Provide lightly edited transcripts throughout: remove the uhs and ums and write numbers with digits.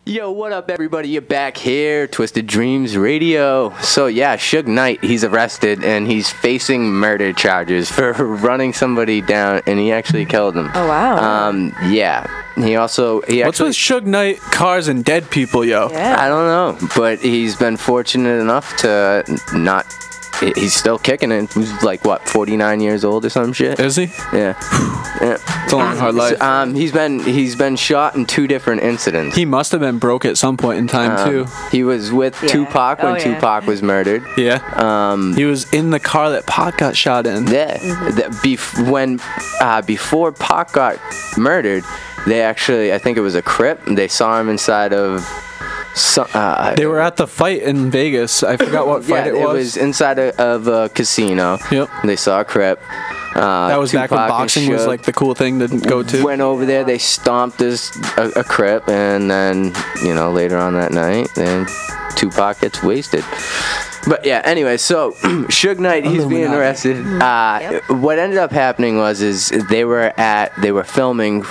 Yo, what up, everybody? You're back here, Twisted Dreams Radio. So, yeah, Suge Knight, he's arrested, and he's facing murder charges for running somebody down, and he actually killed him. Oh, wow. Yeah. What's with Suge Knight, cars, and dead people, yo? Yeah. I don't know, but he's been fortunate enough to not... He's still kicking it. He's like, what, 49 years old or some shit? Is he? Yeah. It's a long, hard life. He's been shot in 2 different incidents. He must have been broke at some point in time, too. He was with Tupac when Tupac was murdered. Yeah. He was in the car that Pac got shot in. Yeah. Before Pac got murdered, they actually, I think it was a Crip, they saw him inside of... they were at the fight in Vegas. I forgot what fight it was. It was inside of a casino. Yep. They saw a Crip. That was Tupac back when boxing was like the cool thing to go to. Went over there, they stomped a Crip, and then, later on that night, then Tupac gets wasted. But yeah, anyway, so Suge Knight, he's being arrested. What ended up happening was they were filming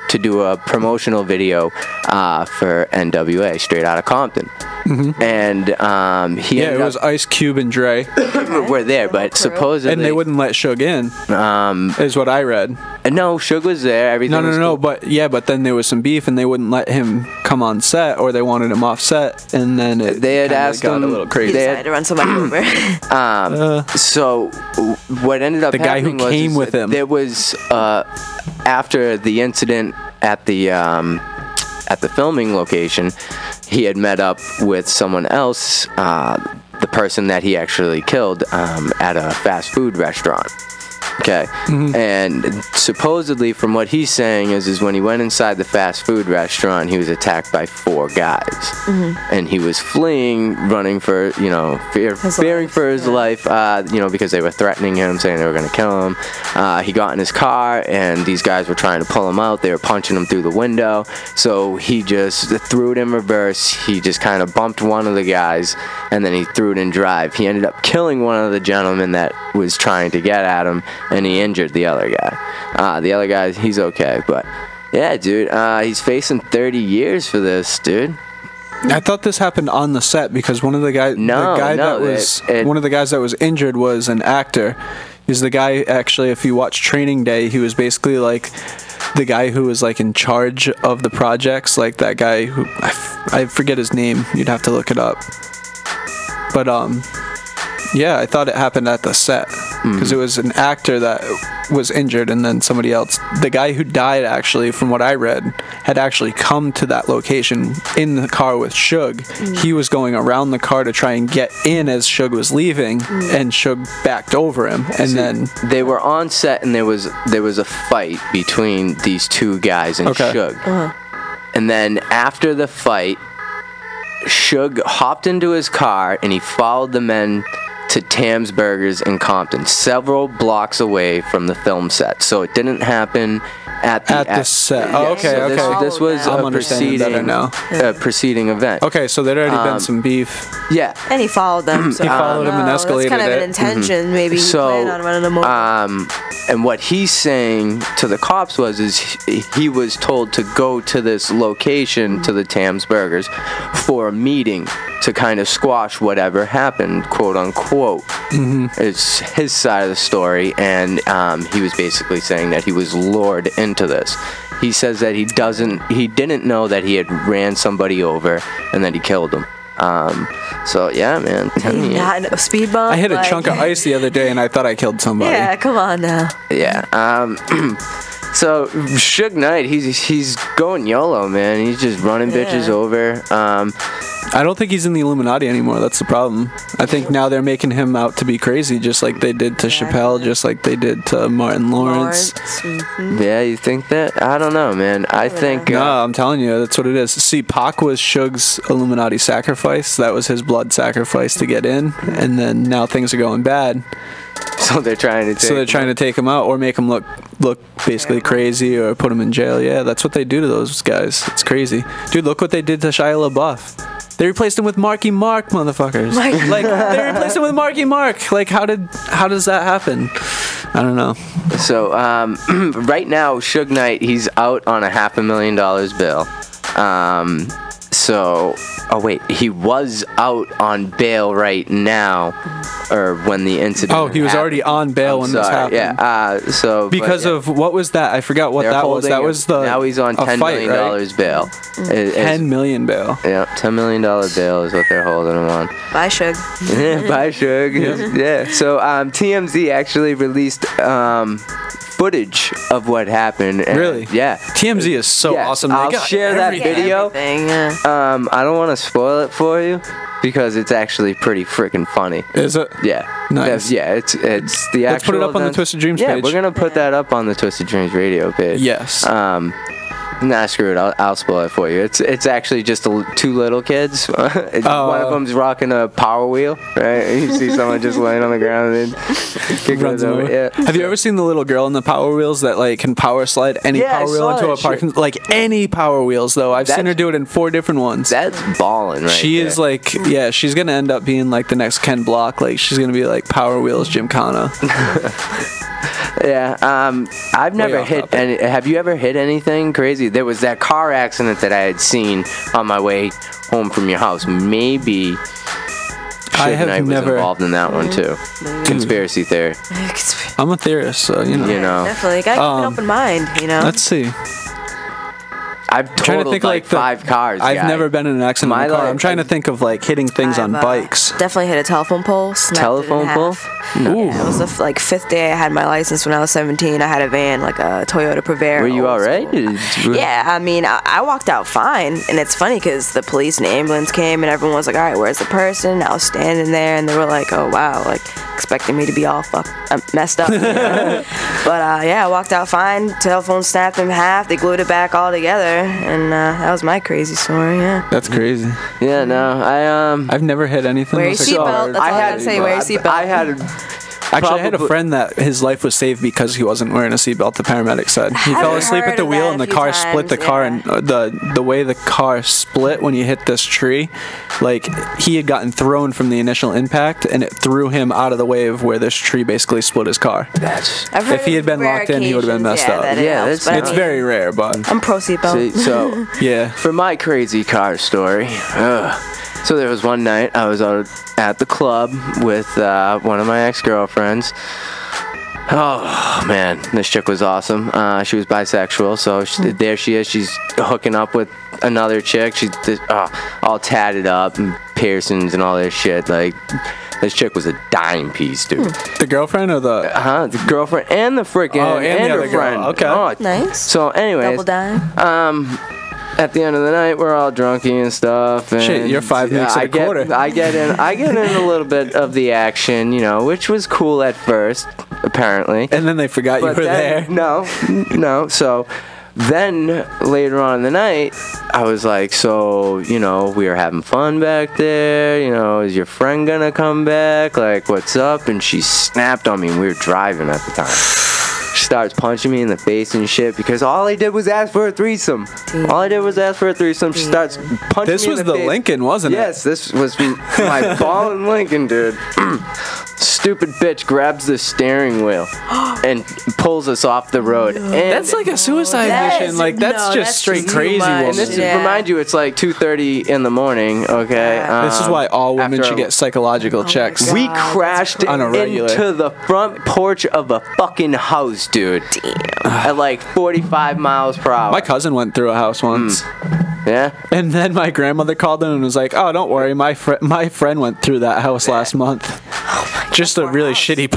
to do a promotional video for NWA, Straight Outta Compton. Mm-hmm. And it was Ice Cube and Dre were there, but supposedly, and they wouldn't let Suge in. Is what I read. No, Suge was there. Everything. No. But then there was some beef, and they wouldn't let him come on set, or they wanted him off set, and then they had asked him a little crazy. He decided to run somebody over. So what ended up happening was the guy who came with him. There was after the incident at the filming location, he had met up with someone else, the person that he actually killed, at a fast food restaurant. Okay. Mm-hmm. And supposedly, from what he's saying, is when he went inside the fast food restaurant, he was attacked by 4 guys. Mm-hmm. And he was fleeing, running for, fearing for his life, because they were threatening him, saying they were going to kill him. He got in his car, and these guys were trying to pull him out. They were punching him through the window. So he just threw it in reverse. He just kind of bumped one of the guys, and then he threw it in drive. He ended up killing one of the gentlemen that was trying to get at him, and he injured the other guy. The other guy, he's okay, but yeah, dude, he's facing 30 years for this, dude. I thought this happened on the set because one of the guys, one of the guys that was injured was an actor. He's the guy, actually, if you watch Training Day, he was basically like the guy who was like in charge of the projects, like that guy who I forget his name. You'd have to look it up, but yeah, I thought it happened at the set because it was an actor that was injured, and then somebody else. The guy who died, actually, from what I read, had actually come to that location in the car with Suge. He was going around the car to try and get in as Suge was leaving, and Suge backed over him. And then they were on set, and there was a fight between these 2 guys and Suge. Uh-huh. And then after the fight, Suge hopped into his car and he followed the men to Tam's Burgers in Compton, several blocks away from the film set. So it didn't happen at the set. Oh, okay, so okay. This was a preceding event. Okay, so there'd already been some beef. Yeah. And he followed them. So he followed him and escalated it. That's kind of an intention. Mm-hmm. Maybe he planned on running them over. And what he's saying to the cops is he was told to go to this location, to the Tam's Burgers, for a meeting to kind of squash whatever happened, quote unquote. Mm-hmm. It's his side of the story, and he was basically saying that he was lured into this. He says that he didn't know that he had ran somebody over and that he killed him. So yeah, man. Not a speed bump. I hit a chunk of ice the other day, and I thought I killed somebody. Yeah, come on now. Yeah. So Suge Knight, he's going YOLO, man. He's just running bitches over. I don't think he's in the Illuminati anymore. That's the problem. I think now they're making him out to be crazy, just like they did to Chappelle, just like they did to Martin Lawrence. Mm-hmm. Yeah, you think that? I don't know, man. I think... No, I'm telling you, that's what it is. See, Pac was Suge's Illuminati sacrifice. That was his blood sacrifice to get in, and then now things are going bad. So they're trying to take him out or make him look basically crazy or put him in jail. Yeah, that's what they do to those guys. It's crazy. Dude, look what they did to Shia LaBeouf. They replaced him with Marky Mark, motherfuckers. Like they replaced him with Marky Mark. Like how does that happen? I don't know. So right now, Suge Knight, he's out on a $500,000 bill. So, oh wait, he was out on bail right now, or when the incident. Oh, he was happened. already on bail when this happened. Yeah. Because of what was that? I forgot what that was. That was the now he's on $10 million bail. $10 million bail. Yeah, $10 million bail is what they're holding him on. Bye, Suge. Yeah, bye, Suge. Yeah. So TMZ actually released footage of what happened. And, really? Yeah. TMZ is so awesome. I'll share that video. Yeah. I don't want to spoil it for you because it's actually pretty freaking funny. Is it? Yeah. Nice. Yeah, it's the actual. Let's put it up on the Twisted Dreams page. Yeah, we're gonna put that up on the Twisted Dreams radio page. Yes. Nah, screw it. I'll spoil it for you. It's actually just two little kids. One of them's rocking a power wheel, right? You see someone just laying on the ground and then runs over. Yeah. Have you ever seen the little girl in the power wheels that like can power slide any power wheel into a parking? Like any power wheels though. I've seen her do it in 4 different ones. That's balling, right? She is like, she's gonna end up being like the next Ken Block. Like she's gonna be like Power Wheels Gymkhana. Yeah, I've never hit any. Have you ever hit anything crazy? There was that car accident that I had seen on my way home from your house. Maybe Suge Knight was involved in that one too. Conspiracy theory. I'm a theorist, so you know. Definitely, gotta keep an open mind. You know. Let's see. I've totaled like 5 cars. I've never been in an accident in a car. I'm trying to think of like hitting things on bikes. Definitely hit a telephone pole. Telephone pole? No. Yeah, it was the 5th day I had my license when I was 17. I had a van, like a Toyota Prevera. Were you all right? Yeah, I mean, I walked out fine. And it's funny because the police and ambulance came and everyone was like, all right, where's the person? I was standing there and they were like, oh, wow, like expecting me to be all messed up. You know? But I walked out fine. Telephone snapped in half. They glued it back all together. And that was my crazy story, yeah. That's crazy. Yeah, no, I've never hit anything. Wear your seatbelt. That's all I had to say. Wear your seatbelt. Actually, I had a friend that his life was saved because he wasn't wearing a seatbelt. The paramedic said he fell asleep at the wheel and the car split the car, and the way the car split when he hit this tree, like he had gotten thrown from the initial impact, and it threw him out of the way of where this tree basically split his car. If he had been locked in, he would have been messed up. Yeah, it's very rare, but I'm pro seatbelt. So yeah, for my crazy car story. So there was one night I was out at the club with one of my ex-girlfriends. Oh man, this chick was awesome. She was bisexual, so there she is. She's hooking up with another chick. She's all tatted up and piercings and all this shit. Like this chick was a dime piece, dude. The girlfriend or the girlfriend and the freaking and her friend. Okay, nice. So anyways, double dime. At the end of the night, we're all drunky and stuff. And shit, you're 5 minutes and a quarter. I get in a little bit of the action, you know, which was cool at first, apparently. And then they forgot you were there. No. So then later on in the night, I was like, so, you know, we were having fun back there. You know, is your friend gonna come back? Like, what's up? And she snapped on me, and we were driving at the time. She starts punching me in the face and shit because all I did was ask for a threesome. All I did was ask for a threesome. She starts punching me in the face. This was the Lincoln, wasn't it? Yes, this was my ballin' Lincoln, dude. Stupid bitch grabs the steering wheel and pulls us off the road. And that's like a suicide mission. Like that's straight crazy. And this remind you, it's like 2:30 in the morning. Okay. This is why all women should get psychological checks. We crashed into the front porch of a fucking house, dude. Damn. At like 45 miles per hour. My cousin went through a house once. Yeah. And then my grandmother called in and was like, "Oh, don't worry, my friend went through that house last month." Just a really shitty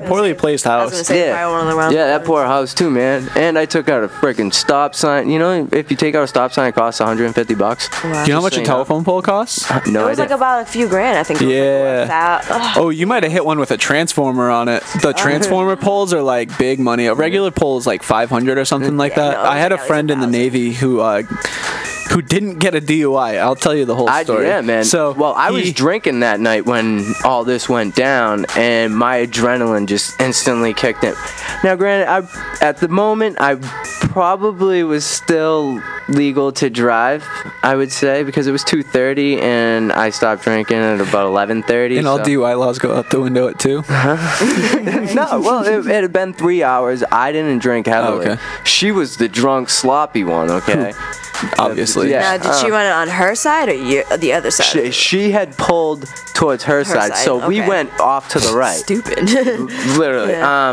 poorly placed house. That poor house too, man. And I took out a freaking stop sign. You know, if you take out a stop sign, it costs $150. Wow. Do you know how much a telephone pole costs? No, it was like about a few grand, I think. Yeah. Oh, you might have hit one with a transformer on it. The transformer poles are like big money. A regular pole is like 500 or something like that. I had a friend in the Navy who didn't get a DUI. I'll tell you the whole story. Yeah, man. So, I was drinking that night when all this went down, and my adrenaline just instantly kicked in. Now, granted, at the moment, I probably was still legal to drive, I would say, because it was 2:30, and I stopped drinking at about 11:30. And all DUI laws go out the window at 2? No, well, it had been 3 hours. I didn't drink heavily. Okay. She was the drunk, sloppy one, okay? obviously. Yeah. Now, did she run it on her side or the other side? She had pulled towards her side, so we went off to the right. Stupid. Literally. Yeah.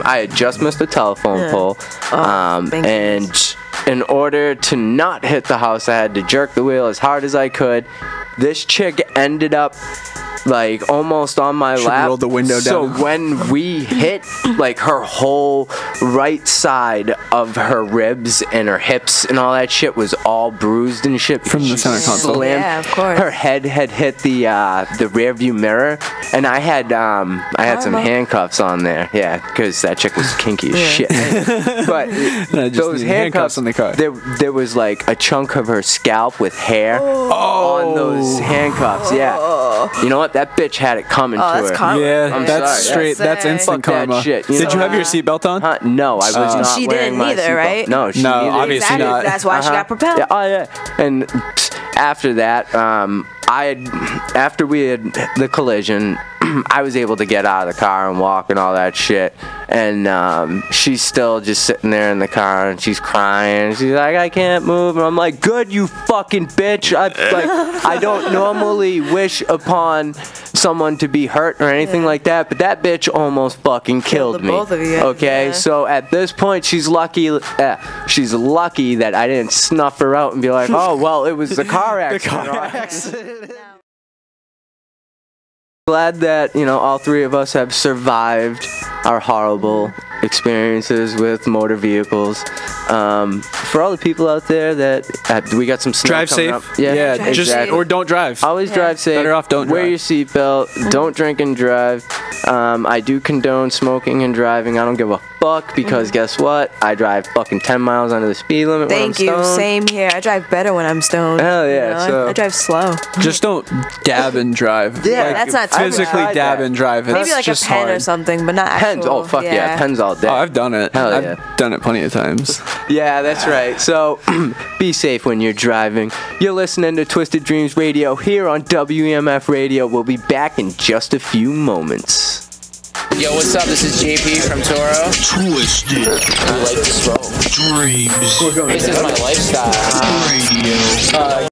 I had just missed a telephone pole, and in order to not hit the house, I had to jerk the wheel as hard as I could. This chick ended up like almost on my lap. Rolled the window down. So when we hit, like her whole right side of her ribs and her hips and all that shit was all bruised and shit from the center console. Yeah, of course. Her head had hit the rear view mirror, and I had some handcuffs on there. Yeah, because that chick was kinky as shit. But those handcuffs on the car. There was like a chunk of her scalp with hair on those handcuffs. Yeah. You know what? That bitch had it coming to her. Karma. Yeah, I'm that's sorry. straight. That's instant Fuck that karma. shit, Did you have your seatbelt on? No, I was not She wearing didn't my either, seatbelt. right? No, she No, neither. obviously Exactly. not. That's why she got propelled. Yeah, oh yeah. And after that, after we had the collision, I was able to get out of the car and walk and all that shit. And she's still just sitting there in the car and she's crying. She's like, I can't move. And I'm like, good, you fucking bitch. I don't normally wish upon someone to be hurt or anything like that, but that bitch almost fucking killed me. Both of you. Okay, Yeah. so at this point, she's lucky that I didn't snuff her out and be like, oh, well, it was the car accident. Glad that, all three of us have survived our horrible experiences with motor vehicles. For all the people out there that we got some snow Drive coming safe. up. Yeah, Drive just safe. or don't drive. Always drive safe. Better off don't Wear drive. your seatbelt. Don't drink and drive. I do condone smoking and driving. I don't give a fuck because guess what? I drive fucking 10 miles under the speed limit when I'm Thank you. stoned. Same here. I drive better when I'm stoned. Hell yeah, so- I drive slow. Just don't dab and drive. Yeah, Like, that's not too physically bad. dab and drive. It's Maybe like a just pen hard. or something, but not Pens. actual. Oh fuck yeah, pens all day. Oh, I've done it. Hell I've yeah. done it plenty of times. Yeah, that's right. So, be safe when you're driving. You're listening to Twisted Dreams Radio here on WEMF Radio. We'll be back in just a few moments. Yo, what's up? This is JP from Toro. Twisted We like to smoke. Dreams This is my lifestyle. Radio.